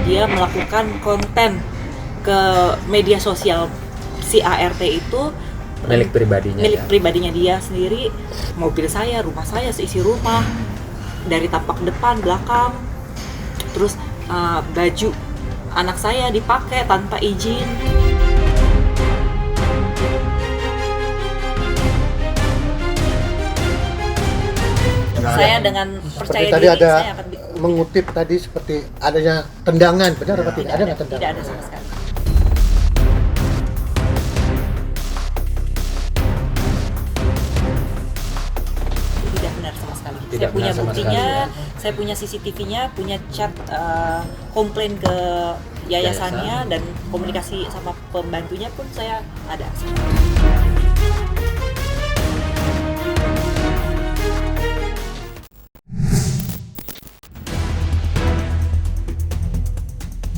dia melakukan konten ke media sosial. Si ART itu milik pribadinya dia sendiri. Mobil saya, rumah saya, seisi rumah, dari tapak depan, belakang, terus baju anak saya dipakai tanpa izin. Saya dengan percaya tadi diri ada saya akan mengutip tadi seperti adanya tendangan, benar apa tidak? Ada nggak tendangan? Tidak ada sama sekali. Tidak benar sama sekali. Saya punya buktinya, saya punya CCTV-nya, punya chat komplain ke yayasannya, dan komunikasi sama pembantunya pun saya ada.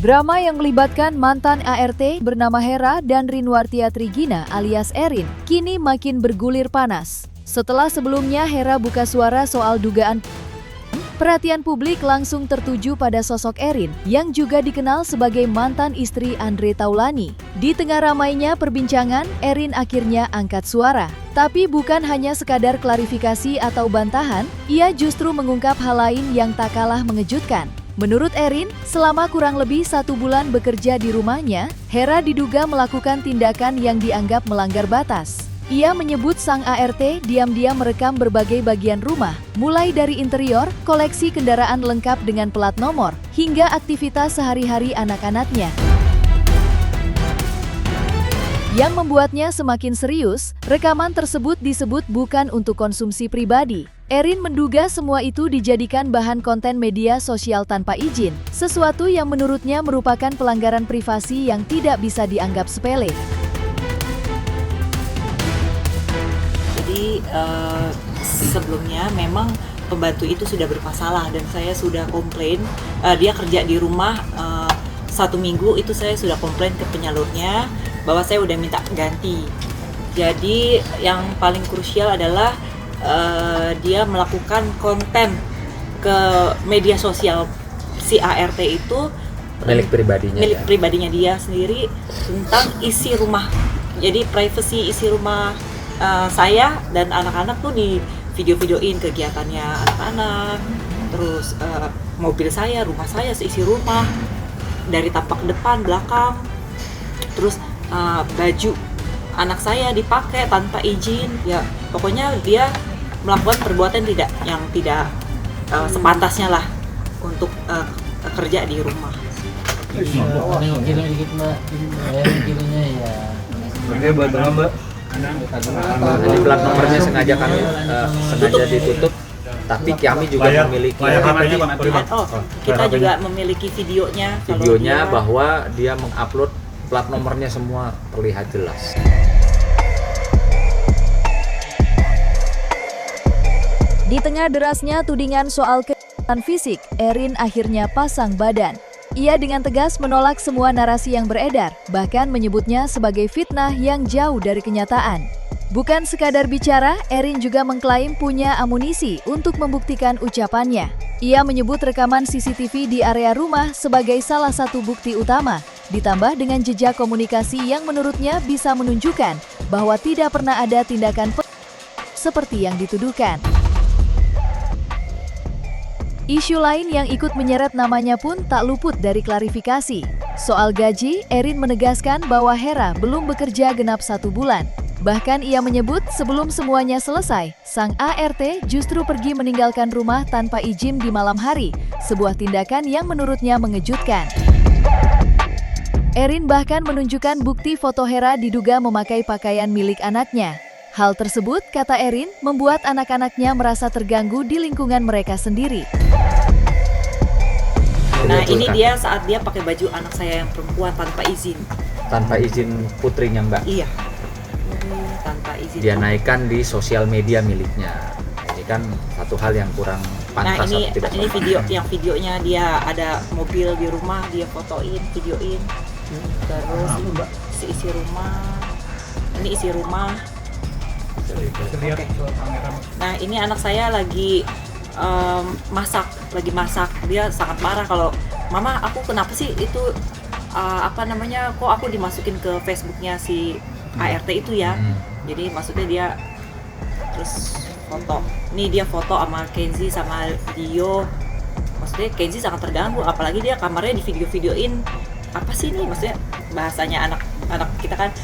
Drama yang melibatkan mantan ART bernama Hera dan Rinwartia Trigina alias Erin kini makin bergulir panas. Setelah sebelumnya Hera buka suara soal dugaan, perhatian publik langsung tertuju pada sosok Erin yang juga dikenal sebagai mantan istri Andre Taulani. Di tengah ramainya perbincangan, Erin akhirnya angkat suara. Tapi bukan hanya sekadar klarifikasi atau bantahan, ia justru mengungkap hal lain yang tak kalah mengejutkan. Menurut Erin, selama kurang lebih 1 bulan bekerja di rumahnya, Hera diduga melakukan tindakan yang dianggap melanggar batas. Ia menyebut sang ART diam-diam merekam berbagai bagian rumah, mulai dari interior, koleksi kendaraan lengkap dengan plat nomor, hingga aktivitas sehari-hari anak-anaknya. Yang membuatnya semakin serius, rekaman tersebut disebut bukan untuk konsumsi pribadi. Erin menduga semua itu dijadikan bahan konten media sosial tanpa izin, sesuatu yang menurutnya merupakan pelanggaran privasi yang tidak bisa dianggap sepele. Jadi sebelumnya memang pembantu itu sudah bermasalah dan saya sudah komplain. Dia kerja di rumah 1 minggu, itu saya sudah komplain ke penyalurnya bahwa saya udah minta ganti. Jadi yang paling krusial adalah dia melakukan konten ke media sosial. Si ART itu milik pribadinya dia sendiri tentang isi rumah. Jadi privacy isi rumah saya dan anak-anak tuh di video-videoin kegiatannya anak-anak. Terus mobil saya, rumah saya, seisi rumah, dari tapak depan, belakang, terus baju anak saya dipakai tanpa izin. Ya pokoknya dia melakukan perbuatan yang tidak sepantasnya lah untuk kerja di rumah. Tengok kiri dikit mbak, kirinya ya. Oke, buat mbak. Jadi plat nomornya sengaja ditutup, tapi kami juga memiliki Kita juga memiliki videonya bahwa dia mengupload plat nomornya semua terlihat jelas. Di tengah derasnya tudingan soal kekerasan fisik, Erin akhirnya pasang badan. Ia dengan tegas menolak semua narasi yang beredar, bahkan menyebutnya sebagai fitnah yang jauh dari kenyataan. Bukan sekadar bicara, Erin juga mengklaim punya amunisi untuk membuktikan ucapannya. Ia menyebut rekaman CCTV di area rumah sebagai salah satu bukti utama, ditambah dengan jejak komunikasi yang menurutnya bisa menunjukkan bahwa tidak pernah ada tindakan seperti yang dituduhkan. Isu lain yang ikut menyeret namanya pun tak luput dari klarifikasi. Soal gaji, Erin menegaskan bahwa Hera belum bekerja genap 1 bulan. Bahkan ia menyebut sebelum semuanya selesai, sang ART justru pergi meninggalkan rumah tanpa izin di malam hari, sebuah tindakan yang menurutnya mengejutkan. Erin bahkan menunjukkan bukti foto Hera diduga memakai pakaian milik anaknya. Hal tersebut, kata Erin, membuat anak-anaknya merasa terganggu di lingkungan mereka sendiri. Nah, ini dia saat dia pakai baju anak saya yang perempuan tanpa izin. Tanpa izin putrinya, Mbak? Iya. Tanpa izin. Dia naikkan di sosial media miliknya. Ini kan satu hal yang kurang pantas. Nah, ini videonya dia ada mobil di rumah, dia fotoin, videoin. Terus isi rumah. Ini isi rumah. Okay. Nah, ini anak saya lagi masak. Dia sangat marah kalau Mama aku kenapa sih itu kok aku dimasukin ke Facebooknya si ART itu ya. Jadi maksudnya dia terus foto, nih dia foto sama Kenzi sama Dio. Maksudnya Kenzi sangat terganggu, apalagi dia kamarnya di video-videoin. Apa sih ini maksudnya bahasanya anak kita kan,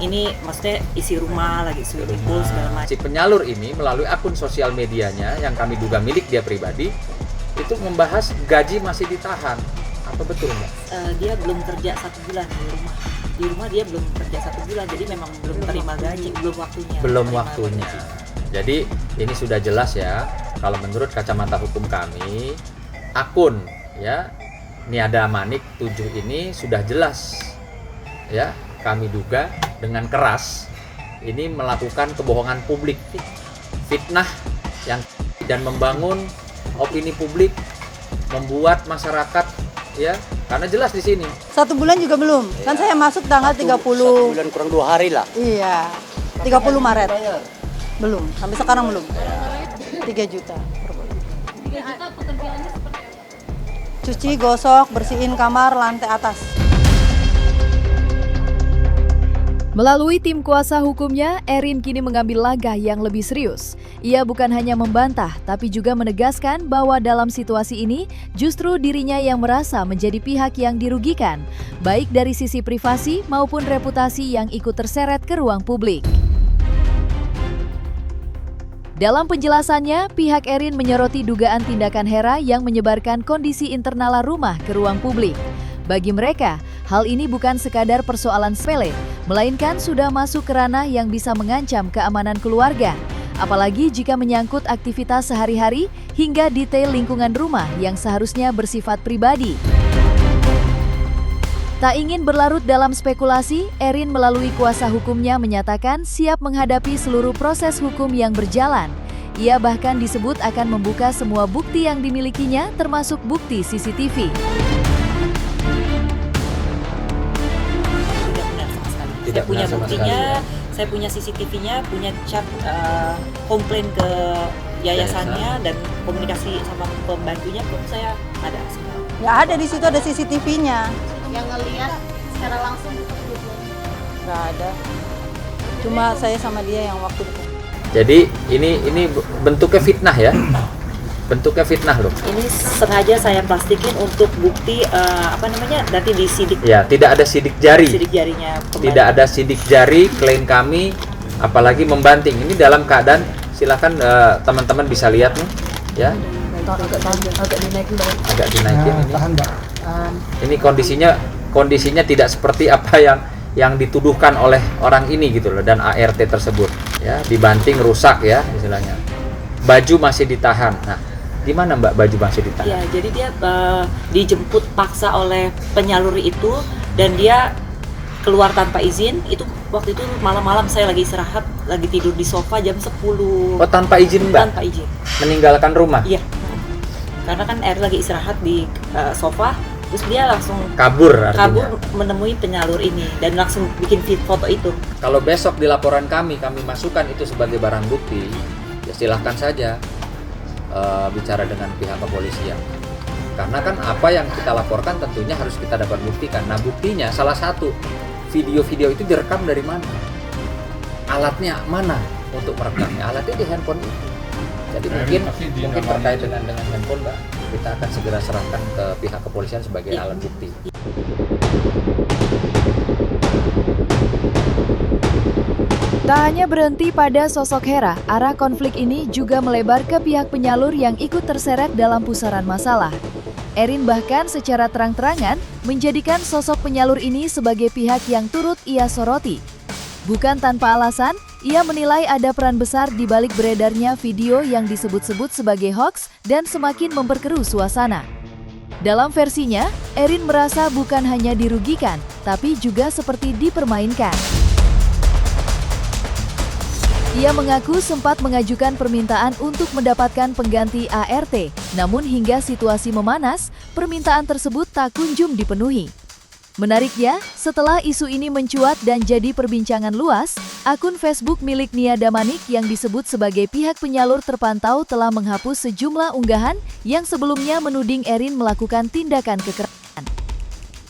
ini maksudnya isi rumah lagi swimming pool segala macam. Si penyalur ini melalui akun sosial medianya yang kami duga milik dia pribadi itu membahas gaji masih ditahan. Apa betul Mbak? Dia belum kerja 1 bulan di rumah. Di rumah dia belum kerja 1 bulan, jadi memang belum terima gaji, belum waktunya. Belum waktunya. Jadi ini sudah jelas ya, kalau menurut kacamata hukum kami, akun ya Niada Manik 7 ini sudah jelas ya, kami duga dengan keras ini melakukan kebohongan publik, fitnah yang dan membangun opini publik, membuat masyarakat ya, karena jelas di sini 1 bulan juga belum. Kan saya masuk tanggal 30. 1 bulan kurang 2 hari lah. Iya. 30 Maret. Belum, sampai sekarang belum. 3 juta per bulan. 3 juta pekerjaannya seperti apa? Cuci, gosok, bersihin kamar, lantai atas. Melalui tim kuasa hukumnya, Erin kini mengambil langkah yang lebih serius. Ia bukan hanya membantah, tapi juga menegaskan bahwa dalam situasi ini, justru dirinya yang merasa menjadi pihak yang dirugikan, baik dari sisi privasi maupun reputasi yang ikut terseret ke ruang publik. Dalam penjelasannya, pihak Erin menyoroti dugaan tindakan Hera yang menyebarkan kondisi internal rumah ke ruang publik. Bagi mereka, hal ini bukan sekadar persoalan sepele, melainkan sudah masuk ke ranah yang bisa mengancam keamanan keluarga. Apalagi jika menyangkut aktivitas sehari-hari hingga detail lingkungan rumah yang seharusnya bersifat pribadi. Tak ingin berlarut dalam spekulasi, Erin melalui kuasa hukumnya menyatakan siap menghadapi seluruh proses hukum yang berjalan. Ia bahkan disebut akan membuka semua bukti yang dimilikinya, termasuk bukti CCTV. Saya punya buktinya, saya punya CCTV-nya, punya chat komplain ke yayasannya dan komunikasi sama pembantunya pun saya ada semua. Ya ada di situ, ada CCTV-nya. Yang ngelihat secara langsung itu Nggak ada. Cuma saya sama dia yang waktu itu. Jadi ini bentuknya fitnah ya, bentuknya fitnah loh. Ini sengaja saya plastikin untuk bukti nanti disidik. Ya, tidak ada sidik jari. Sidik jarinya. Tidak ada sidik jari, klien kami, apalagi membanting. Ini dalam keadaan, silakan teman-teman bisa lihat nih, ya. Agak dinaikin Bang. Agak dinaikin ini. Tahan, Mbak. Ini kondisinya tidak seperti apa yang dituduhkan oleh orang ini gitu loh, dan ART tersebut ya, dibanting rusak ya istilahnya. Baju masih ditahan. Nah, di mana Mbak baju masih ditahan? Ya, jadi dia dijemput paksa oleh penyalur itu dan dia keluar tanpa izin. Itu waktu itu malam-malam saya lagi istirahat, lagi tidur di sofa jam 10. Oh, tanpa izin Mbak? Tanpa izin. Meninggalkan rumah? Iya. Karena kan lagi istirahat di sofa, terus dia langsung kabur artinya. Menemui penyalur ini dan langsung bikin foto itu. Kalau besok di laporan kami masukkan itu sebagai barang bukti, ya silahkan saja bicara dengan pihak kepolisian. Karena kan apa yang kita laporkan tentunya harus kita dapat buktikan. Nah, buktinya salah satu video-video itu direkam dari mana? Alatnya mana untuk merekamnya? Alatnya di handphone itu. Jadi mungkin terkait dengan handphone, Mbak, kita akan segera serahkan ke pihak kepolisian sebagai alat bukti. Tak hanya berhenti pada sosok Hera, arah konflik ini juga melebar ke pihak penyalur yang ikut terseret dalam pusaran masalah. Erin bahkan secara terang-terangan menjadikan sosok penyalur ini sebagai pihak yang turut ia soroti. Bukan tanpa alasan, ia menilai ada peran besar di balik beredarnya video yang disebut-sebut sebagai hoax dan semakin memperkeruh suasana. Dalam versinya, Erin merasa bukan hanya dirugikan, tapi juga seperti dipermainkan. Ia mengaku sempat mengajukan permintaan untuk mendapatkan pengganti ART, namun hingga situasi memanas, permintaan tersebut tak kunjung dipenuhi. Menariknya, setelah isu ini mencuat dan jadi perbincangan luas, akun Facebook milik Nia Damanik yang disebut sebagai pihak penyalur terpantau telah menghapus sejumlah unggahan yang sebelumnya menuding Erin melakukan tindakan kekerasan.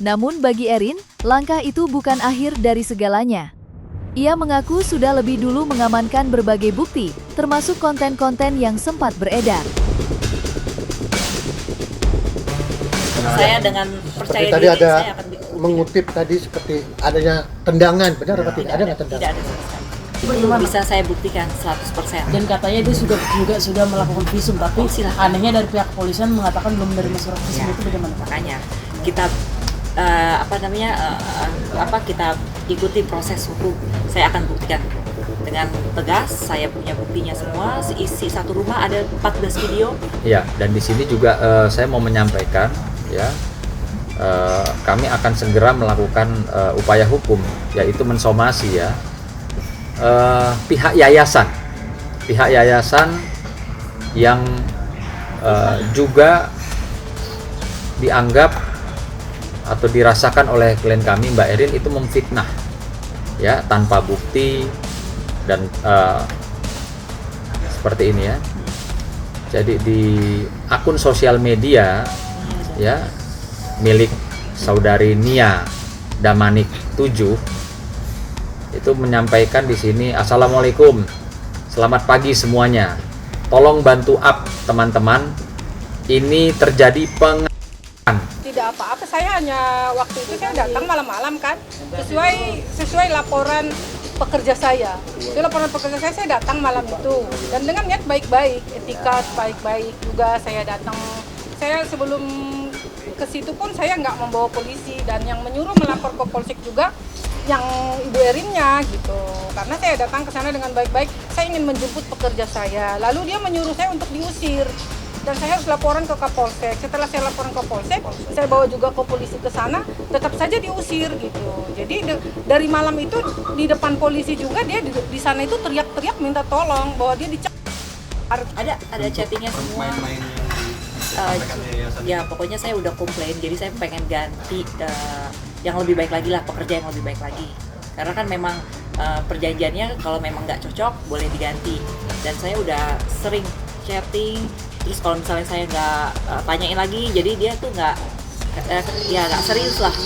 Namun bagi Erin, langkah itu bukan akhir dari segalanya. Ia mengaku sudah lebih dulu mengamankan berbagai bukti, termasuk konten-konten yang sempat beredar. Saya dengan percaya Seperti tadi diri, ada saya akan mengutip tadi seperti adanya tendangan, benar apa tidak? Ada nggak tendangan? Tidak ada sama sekali. Itu bisa saya buktikan 100%. Dan katanya dia sudah melakukan visum, tapi anehnya dari pihak kepolisian mengatakan belum menerima surat visum. Itu bagaimana? Makanya kita kita ikuti proses hukum. Saya akan buktikan dengan tegas. Saya punya buktinya semua. Isi satu rumah ada 14 video. Ya, dan di sini juga saya mau menyampaikan, ya, kami akan segera melakukan upaya hukum, yaitu mensomasi, ya, pihak yayasan yang juga dianggap atau dirasakan oleh klien kami Mbak Erin itu memfitnah, ya, tanpa bukti dan seperti ini, ya. Jadi di akun sosial media, ya, milik saudari Nia Damanik 7 itu menyampaikan di sini, "Assalamualaikum, selamat pagi semuanya. Tolong bantu up teman-teman. Ini terjadi penganiayaan." Tidak apa-apa, saya hanya waktu itu saya datang malam-malam kan, sesuai laporan pekerja saya. Di laporan pekerja saya datang malam itu dan dengan niat baik-baik, etika baik-baik juga saya datang. Saya sebelum ke situ pun saya nggak membawa polisi, dan yang menyuruh melapor ke polsek juga yang Ibu Erinnya gitu. Karena saya datang ke sana dengan baik-baik, saya ingin menjemput pekerja saya. Lalu dia menyuruh saya untuk diusir. Dan saya harus laporan ke Kapolsek. Setelah saya laporan ke Polsek, saya bawa juga ke polisi ke sana, tetap saja diusir gitu. Jadi dari malam itu di depan polisi juga dia di sana itu teriak-teriak minta tolong bahwa dia dicek. Ada chattingnya semua. Ya pokoknya saya udah komplain, jadi saya pengen ganti yang lebih baik lagi lah, pekerja yang lebih baik lagi. Karena kan memang perjanjiannya kalau memang nggak cocok boleh diganti. Dan saya udah sering chatting. Terus kalau misalnya saya nggak tanyain lagi, jadi dia tuh nggak serius untuk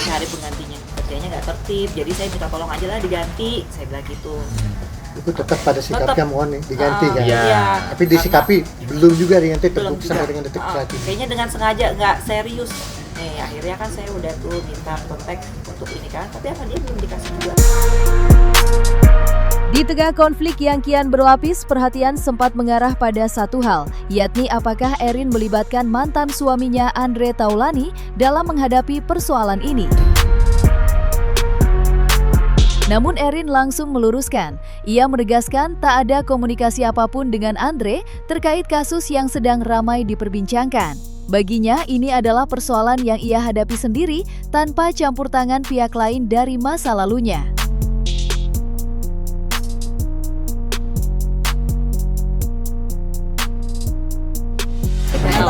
cari penggantinya. Kerjanya nggak tertib, jadi saya minta tolong aja lah diganti, saya bilang gitu. Itu tetap pada sikapnya mohon nih diganti kan? Iya. Tapi disikapi belum juga diganti Belum terbukti juga. sampai dengan detik saat ini. Kayaknya dengan sengaja nggak serius. Akhirnya kan saya udah tuh minta kontak untuk ini kan, tapi apa dia belum dikasih juga. Di tengah konflik yang kian berlapis, perhatian sempat mengarah pada satu hal, yakni apakah Erin melibatkan mantan suaminya Andre Taulani dalam menghadapi persoalan ini. Namun Erin langsung meluruskan. Ia menegaskan tak ada komunikasi apapun dengan Andre terkait kasus yang sedang ramai diperbincangkan. Baginya, ini adalah persoalan yang ia hadapi sendiri tanpa campur tangan pihak lain dari masa lalunya.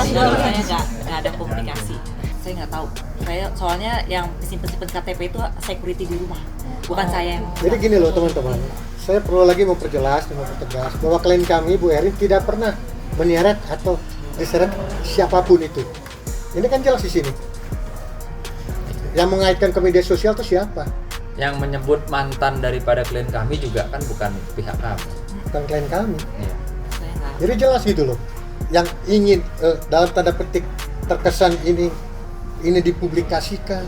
Saya nggak ada komunikasi. Saya nggak tahu. Saya soalnya yang simpen KTP itu security di rumah, bukan saya yang. Jadi gini loh teman-teman, saya perlu lagi memperjelas dan mempertegas bahwa klien kami Bu Erin tidak pernah menyeret atau diseret siapapun itu. Ini kan jelas di sini. Yang mengaitkan ke media sosial itu siapa? Yang menyebut mantan daripada klien kami juga kan bukan pihak kami. Bukan klien kami. Iya. Saya nggak. Jadi jelas gitu loh. Yang ingin dalam tanda petik terkesan ini dipublikasikan,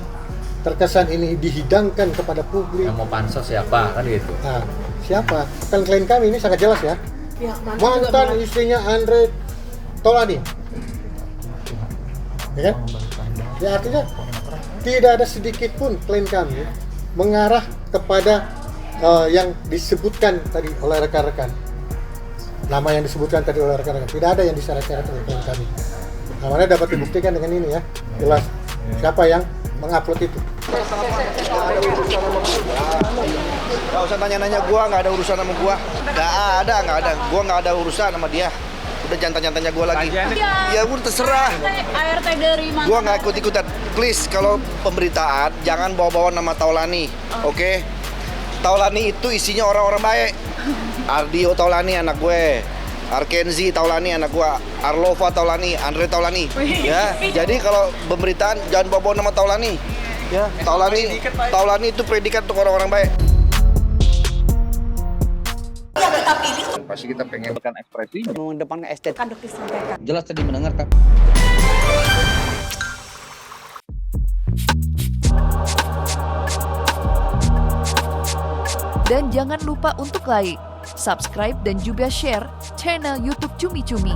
terkesan ini dihidangkan kepada publik. Yang mau pansos siapa kan gitu. Nah, siapa? Kan klien kami ini sangat jelas ya. Mantan istrinya Andre Taulani. Ya kan? Ya artinya tidak ada sedikit pun klien kami mengarah kepada yang disebutkan tadi oleh rekan-rekan. Nama yang disebutkan tadi oleh rekan-rekan. Tidak ada yang disyarat-syarat oleh klien kami. Namanya dapat dibuktikan dengan ini ya. Jelas siapa yang mengupload itu. Gak usah nanya-nanya gua, nggak ada urusan sama gua. Nggak ada. Gua nggak ada urusan sama dia. Udah jangan tanya-tanya gue lagi. Ya udah terserah. ART dari mana? Gue nggak ikut-ikutan. Please, kalau pemberitaan jangan bawa-bawa nama Taulani, oke? Taulani itu isinya orang-orang baik. Ardio Taulani anak gue, Arkenzi Taulani anak gue, Arlova Taulani, Andre Taulani. Ya, jadi kalau pemberitaan jangan bawa-bawa nama Taulani. Ya, Taulani itu predikat untuk orang-orang baik. Pasti kita pengen ekspresi. Mengedepankan estetika. Jelas tadi mendengarkan. Dan jangan lupa untuk like, subscribe, dan juga share channel YouTube Cumi Cumi.